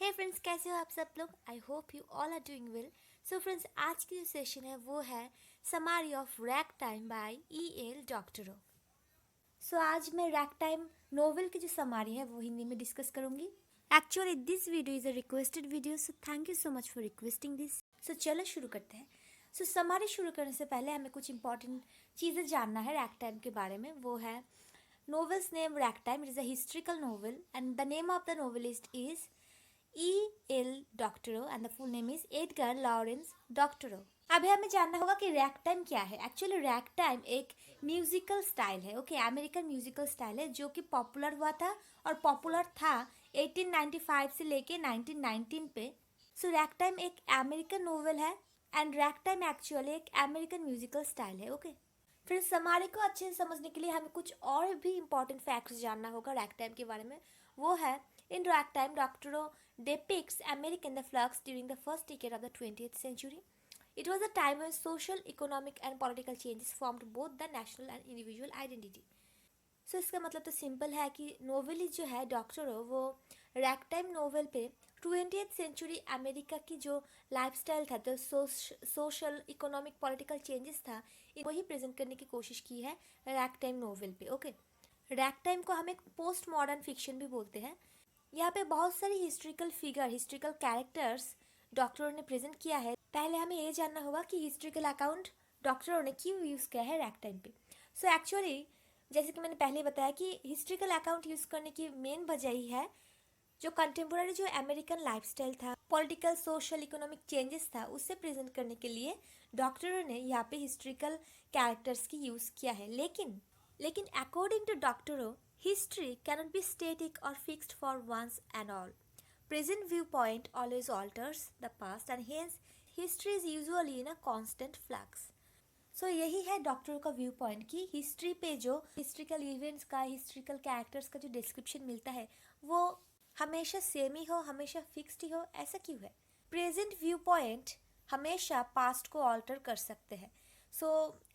हे friends, कैसे हो आप सब लोग। I hope you all are doing well. So friends, आज की जो सेशन है वो है summary of Ragtime by E.L. Doctorow. सो आज मैं रैग टाइम नोवेल की जो समरी है वो हिंदी में डिस्कस करूंगी। Actually this video is a requested video, so thank you so much for requesting this. So चलो शुरू करते हैं। सो समरी शुरू करने से पहले हमें कुछ इंपॉर्टेंट चीज़ें जानना है रैग टाइम के बारे में। वो है novel's name Ragtime. It is a historical novel and the name of the novelist is E.L. Doctorow and the full name is Edgar Lawrence Doctorow. अभी हमें जानना होगा कि रैग टाइम क्या है। एक्चुअली रैग टाइम एक म्यूजिकल स्टाइल है, okay, American musical style है जो कि पॉपुलर हुआ था और पॉपुलर था 1895 से लेके 1919 पे। सो रैग टाइम एक अमेरिकन नोवेल है एंड रैग टाइम एक्चुअली एक अमेरिकन म्यूजिकल स्टाइल है, ओके। फिर समारी को अच्छे से समझने के लिए हमें कुछ और भी इम्पोर्टेंट फैक्ट्स जानना होगा रैग टाइम के बारे में। वो है इन रैग टाइम डॉक्टरो depicts America in the flux during the first decade of the 20th century. It was a time when social, economic and political changes formed both the national and individual identity. सो इसका मतलब तो simple है कि novelist जो है doctor हो वो rag time novel पे 20th सेंचुरी अमेरिका की जो लाइफस्टाइल था, तो सोशल, इकोनॉमिक, पॉलिटिकल चेंजेस था, इनको ही प्रेजेंट करने की कोशिश की है रैग टाइम नोवेल पे, ओके। रैग टाइम को हम एक पोस्ट मॉडर्न फिक्शन भी बोलते हैं। यहाँ पे बहुत सारी हिस्ट्रिकल फिगर, हिस्ट्रिकल कैरेक्टर्स डॉक्टरों ने प्रेजेंट किया है। पहले हमें ये जानना होगा कि हिस्ट्रिकल अकाउंट डॉक्टरों ने क्यों यूज़ किया है रैग टाइम पे। सो एक्चुअली जैसे कि मैंने पहले बताया कि हिस्ट्रिकल अकाउंट यूज़ करने की मेन वजह ही है जो कंटेम्पोररी जो अमेरिकन लाइफस्टाइल था, पॉलिटिकल, सोशल, इकोनॉमिक चेंजेस था, उससे प्रेजेंट करने के लिए डॉक्टरों ने यहाँ पे हिस्ट्रिकल कैरेक्टर्स की यूज़ किया है। लेकिन according to Doctorow, history cannot be static और fixed for once and all. Present view point always alters the past and hence history is usually in a constant flux. So यही है डॉक्टरों का view point कि history पे जो historical events का, historical characters का जो डिस्क्रिप्शन मिलता है वो हमेशा सेम ही हो, हमेशा फिक्स्ड ही हो, ऐसा क्यों है। प्रेजेंट व्यू पॉइंट हमेशा पास्ट को ऑल्टर कर सकते हैं। So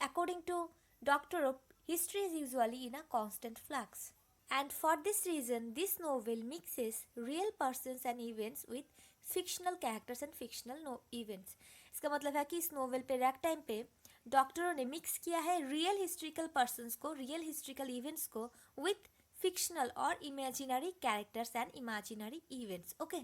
according to Doctorow, history is usually in a constant flux and for this reason this novel mixes real persons and events with fictional characters and fictional events. इसका मतलब है कि इस नोवेल पे रैग टाइम पे डॉक्टरों ने mix किया है रियल हिस्ट्रिकल पर्सन्स को, रियल हिस्ट्रिकल इवेंट्स को विथ फिक्शनल और imaginary characters and imaginary events, okay.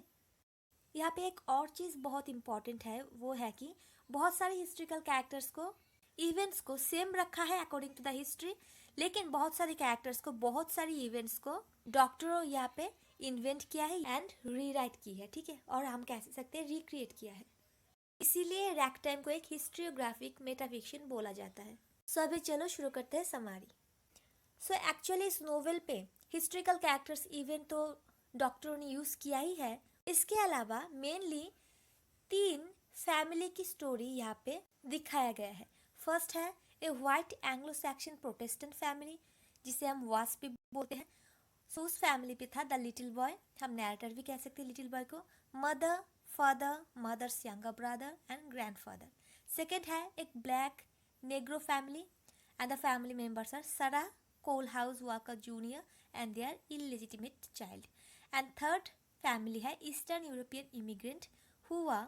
यहाँ पे एक और चीज़ बहुत इंपॉर्टेंट है, वो है कि बहुत सारे हिस्ट्रिकल कैरेक्टर्स को, इवेंट्स को सेम रखा है अकॉर्डिंग टू द हिस्ट्री, लेकिन बहुत सारे कैरेक्टर्स को, बहुत सारी इवेंट्स को डॉक्टरों यहाँ पे इन्वेंट किया है एंड रीराइट की है, ठीक है, और हम कह सकते हैं रिक्रिएट किया है। इसीलिए रैग टाइम को एक हिस्ट्रियोग्राफिक मेटाफिक्शन बोला जाता है। सो अभी चलो शुरू करते हैं समारी। सो एक्चुअली इस नोवेल पे हिस्ट्रिकल कैरेक्टर्स इवेंट तो डॉक्टरों ने यूज़ किया ही है। इसके अलावा मेनली 3 फैमिली की स्टोरी यहाँ पे दिखाया गया है। फर्स्ट है a white Anglo Saxon Protestant family, जिसे हम वास भी बोलते हैं। सो उस फैमिली पे था द लिटिल बॉय, हम नैरेटर भी कह सकते हैं लिटिल बॉय को, mother, father, mother's younger brother and grandfather. Second है एक black negro family and the family members are Sarah Coalhouse Walker junior and their illegitimate child. And third family है eastern European immigrant हुआ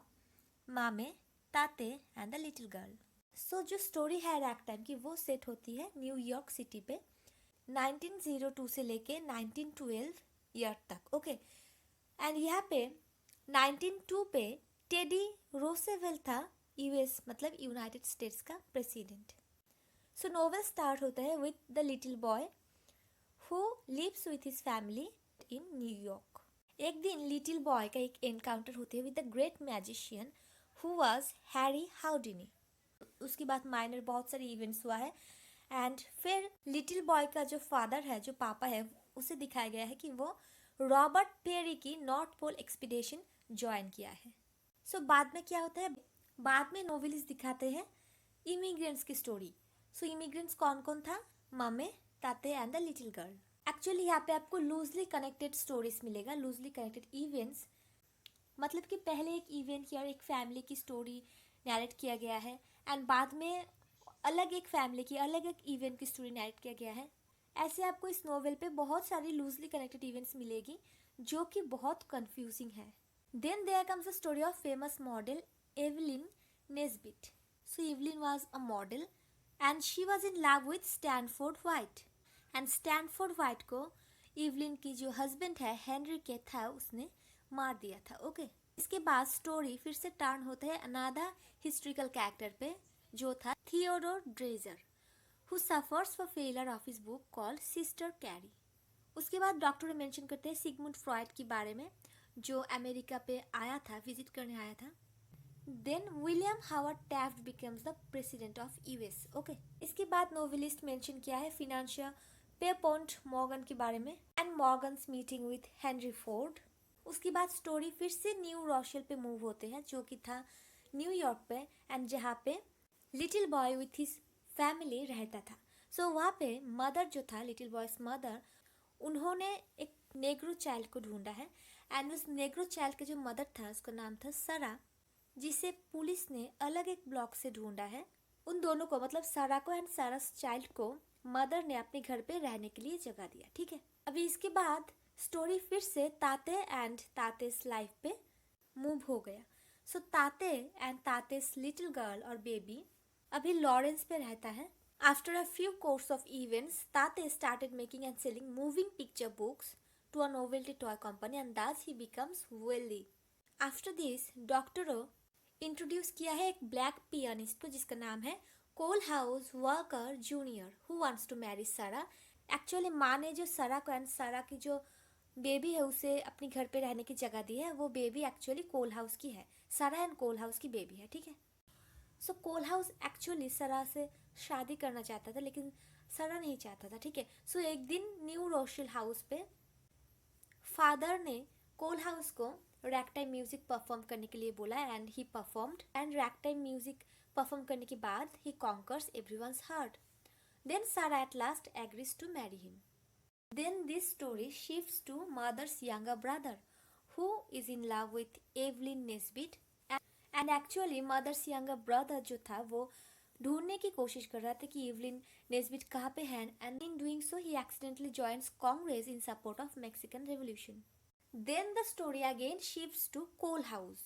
Mameh, Tateh and the little girl. So जो story है rag time की वो set होती है New York city पे 1902 से लेके 1912 ईयर तक, ओके। एंड यहाँ पे 1902 पे टेडी रोसेवेल्ट था, यूएस मतलब यूनाइटेड स्टेट्स का प्रेसिडेंट। सो नोवेल स्टार्ट होता है with the little boy who lives with his family in New York. एक दिन लिटिल बॉय का एक एनकाउंटर होते है with the great magician who was Harry Houdini. उसके बाद माइनर बहुत सारे इवेंट्स हुआ है एंड फिर लिटिल बॉय का जो फादर है, जो पापा है, उसे दिखाया गया है कि वो रॉबर्ट पेरी की नॉर्थ पोल एक्सपीडिशन ज्वाइन किया है। सो बाद में क्या होता है, बाद में नोवेलिस्ट दिखाते हैं इमिग्रेंट्स की स्टोरी। सो इमिग्रेंट्स कौन कौन था, मम्मी, ताते and the little girl. Actually यहाँ पे आपको लूजली कनेक्टेड स्टोरीज मिलेगा, लूजली कनेक्टेड इवेंट्स, मतलब कि पहले एक इवेंट की और एक फैमिली की स्टोरी नैरेट किया गया है एंड बाद में अलग एक फैमिली की, अलग एक इवेंट की स्टोरी नैरेट किया गया है। ऐसे आपको इस नोवेल पे बहुत सारी लूजली कनेक्टेड इवेंट्स मिलेगी जो कि बहुत कंफ्यूजिंग है। Then there comes the story of famous model Evelyn Nesbit. So Evelyn was a model and she was in love with Stanford White. And Stanford White को Evelyn की जो husband है Henry के था उसने मार दिया था. ओके इसके बाद स्टोरी फिर से टर्न होता है अनादर हिस्ट्रिकल कैरेक्टर पे जो था Theodore dredger who suffers for failure of his book called sister carry. उसके बाद डॉक्टर मेंशन करते हैं सिगमुंड फ्रॉइड के बारे में जो अमेरिका पे आया था, विजिट करने आया था. Then William Howard Taft becomes the president of US. Okay इसके बाद नोवेलिस्ट मेंशन किया है फिनेंशियल पेपॉन्ट मॉर्गन के बारे में and Morgan's meeting with Henry Ford. उसके बाद स्टोरी फिर से न्यू रॉशेल पे मूव होते हैं जो कि था न्यूयॉर्क पे एंड जहाँ पे little boy with his family रहता था. सो वहाँ पे मदर जो था लिटिल बॉयज मदर उन्होंने एक नेग्रो चाइल्ड को ढूंढा है एंड उस नेग्रो चाइल्ड का जो मदर था उसका नाम था सरा जिसे पुलिस ने अलग एक ब्लॉक से ढूंढा है. उन दोनों को मतलब सारा को एंड सारा चाइल्ड को मदर ने अपने घर पे रहने के लिए जगह दिया. ठीक है अभी इसके बाद स्टोरी फिर से ताते एंड तातेस लाइफ पे मूव हो गया. So Tateh and Tateh's little girl और बेबी अभी लॉरेंस पे रहता है. After a few course of events Tateh started making and selling moving picture books to a novelty toy company and thus he becomes wealthy. After this Doctorow introduce किया है एक black pianist को जिसका नाम है Coalhouse Walker junior who wants to marry सारा. Actually माँ ने जो सारा को एंड सारा की जो बेबी है उसे अपने घर पे रहने की जगह दी है. वो बेबी एक्चुअली कोल हाउस की है, सारा एंड कोल हाउस की बेबी है. ठीक है सो कोल हाउस एक्चुअली सारा से शादी करना चाहता था लेकिन सारा नहीं चाहता था. ठीक है सो एक दिन न्यू रोशेल हाउस पे फादर ने कोल हाउस को रैगटाइम म्यूजिक परफॉर्म करने के लिए बोला and he performed and ragtime music perform करने के बाद he conquers everyone's heart. Then Sarah at last agrees to marry him. Then this story shifts to mother's younger brother who is in love with Evelyn Nesbit and actually mother's younger brother जो था वो ढूंढने की कोशिश कर रहा था कि एवलिन नेस्बिट कहाँ पे है and in doing so he accidentally joins Congress in support of Mexican revolution. Then the story again shifts to Cole House.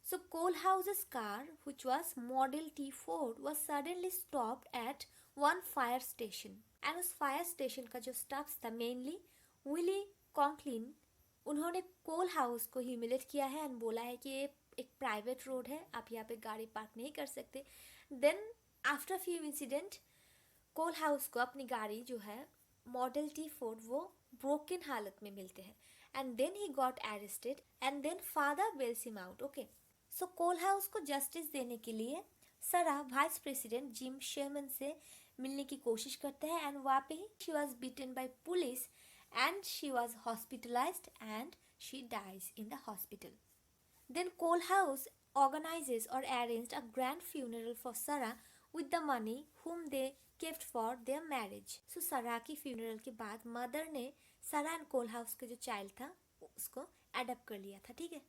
So Cole House's car, which was Model T Ford, was suddenly stopped at one fire station. And उस fire station का जो staff था mainly Willie कॉन्कलिन उन्होंने कोल house को humiliate किया है and बोला है कि ये एक प्राइवेट रोड है, आप यहाँ पे गाड़ी पार्क नहीं कर सकते. देन आफ्टर फ्यू इंसिडेंट कोल हाउस को अपनी गाड़ी जो है मॉडल टी फोर्ड वो ब्रोकन हालत में मिलते हैं and then he got arrested and then father bails him out. Okay so coal house को जस्टिस देने के लिए सरा वाइस प्रेसिडेंट जिम शेरमन से मिलने की कोशिश करते हैं एंड वहाँ पे ही she was beaten by police and she was hospitalized and she dies in the hospital. Then Coalhouse organizes or arranged a grand funeral for Sarah with the money whom they kept for their marriage. So Sarah की funeral के बाद mother ने सारा and coal house का जो child था उसको adopt कर लिया था. ठीक है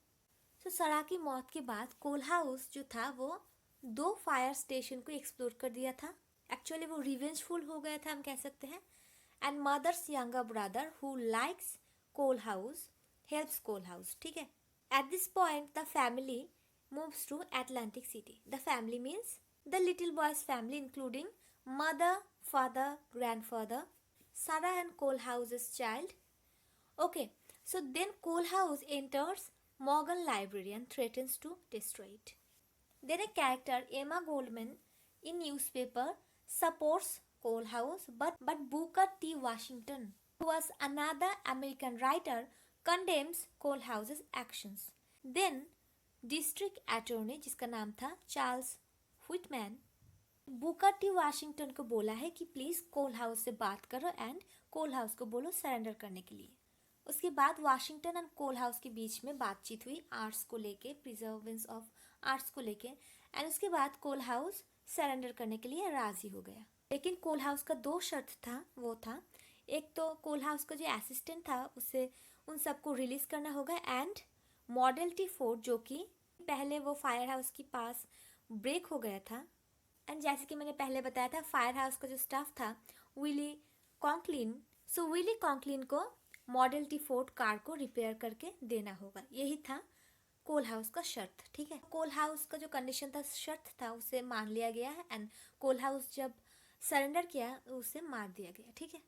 सो सारा की मौत के बाद कोल हाउस जो था वो 2 फायर स्टेशन को एक्सप्लोर कर दिया था. एक्चुअली वो रिवेंजफुल हो गया था हम कह सकते हैं. And mother's younger brother who likes Coalhouse helps Coalhouse. ठीक है at this point the family moves to Atlantic City. The family means the little boy's family including mother, father, grandfather, Sarah and Cole House's child. Okay, so then Cole House enters Morgan Library and threatens to destroy it. Then a character, Emma Goldman, in newspaper supports Cole House, but Booker T. Washington, who was another American writer, condemns Cole House's actions. Then district attorney जिसका नाम था Charles Whitman Booker T Washington को बोला है कि please coal house से बात करो एंड कोल हाउस को बोलो सरेंडर करने के लिए. उसके बाद वाशिंगटन एंड कोल हाउस के बीच में बातचीत हुई आर्ट्स को लेके, प्रिजर्वेंस ऑफ आर्ट्स को लेके एंड उसके बाद कोल हाउस सरेंडर करने के लिए राज़ी हो गया. लेकिन कोल हाउस का 2 शर्त था. वो था एक तो कोल हाउस का जो असिस्टेंट था उसे उन सबको रिलीज़ करना होगा एंड मॉडल टी फोर्ड जो कि पहले वो फायर हाउस के पास ब्रेक हो गया था एंड जैसे कि मैंने पहले बताया था फायर हाउस का जो स्टाफ था विली कॉन्कलिन. सो विली कॉन्कलिन को मॉडल टी फोर्ड कार को रिपेयर करके देना होगा. यही था कोल हाउस का शर्त, ठीक है। कोल हाउस का जो कंडीशन था, शर्त था, उसे मान लिया गया है एंड कोल हाउस जब सरेंडर किया उसे मार दिया गया, ठीक है।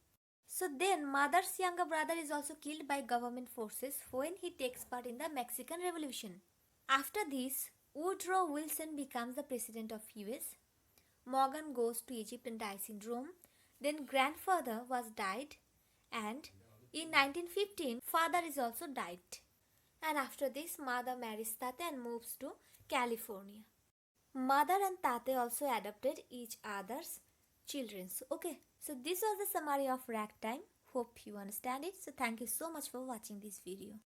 So then mother's younger brother is also killed by government forces when he takes part in the Mexican Revolution. After this, Woodrow Wilson becomes the president of US. Morgan goes to Egypt and dies in Rome. Then grandfather was died, and in 1915 father is also died. And after this mother marries Tate and moves to California. Mother and Tate also adopted each other's children. Okay, so this was the summary of ragtime. Hope you understand it. So thank you so much for watching this video.